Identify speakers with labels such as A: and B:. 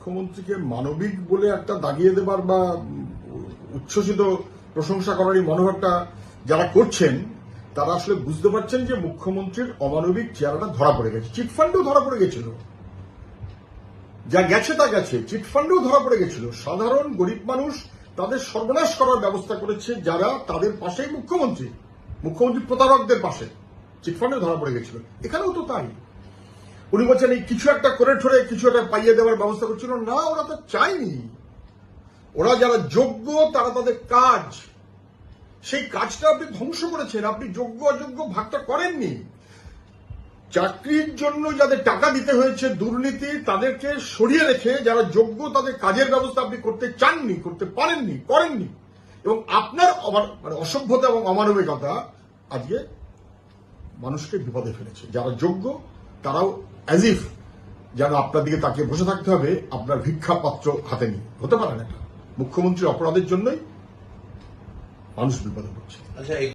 A: মুখ্যমন্ত্রীকে মানবিক বলে একটা দাগিয়ে দেবার বা উচ্ছ্বসিত প্রশংসা করার এই মনোভাবটা যারা করছেন তারা আসলে বুঝতে পারছেন যে মুখ্যমন্ত্রীর অমানবিক চেহারাটা ধরা পড়ে গেছে। চিটফান্ডেও ধরা পড়ে গেছিল, যা গেছে তা গেছে। চিটফান্ডেও ধরা পড়ে গেছিল। সাধারণ গরিব মানুষ তাদের সর্বনাশ করার ব্যবস্থা করেছে যারা তাদের পাশেই মুখ্যমন্ত্রী প্রতারকদের পাশে। চিটফান্ডেও ধরা পড়ে গেছিল, এখানেও তো তাই। উনি বলছেন এই কিছু একটা করে ঠরে কিছু একটা পাইয়ে দেওয়ার ব্যবস্থা করছিল না, ওরা তো চায়নি। ওরা যারা যোগ্য তারা তাদের কাজ, সেই কাজটা আপনি ধ্বংস করেছেন। আপনি যোগ্য অযোগ্য ভাগটা করেননি। চাকরির জন্য যাদের টাকা দিতে হয়েছে দুর্নীতি, তাদেরকে সরিয়ে রেখে যারা যোগ্য তাদের কাজের ব্যবস্থা আপনি করতে চাননি, করতে পারেননি, করেননি। এবং আপনার অসভ্যতা এবং অমানবিকতা আজকে মানুষকে বিপদে ফেলেছে। যারা যোগ্য তারাও অ্যাজ ইফ যেন আপনার দিকে তাকিয়ে বসে থাকতে হবে আপনার ভিক্ষা পাত্র হাতে নিয়ে। হতে পারে না। মুখ্যমন্ত্রীর অপরাধের জন্যই মানুষ বিপদে পড়ছে।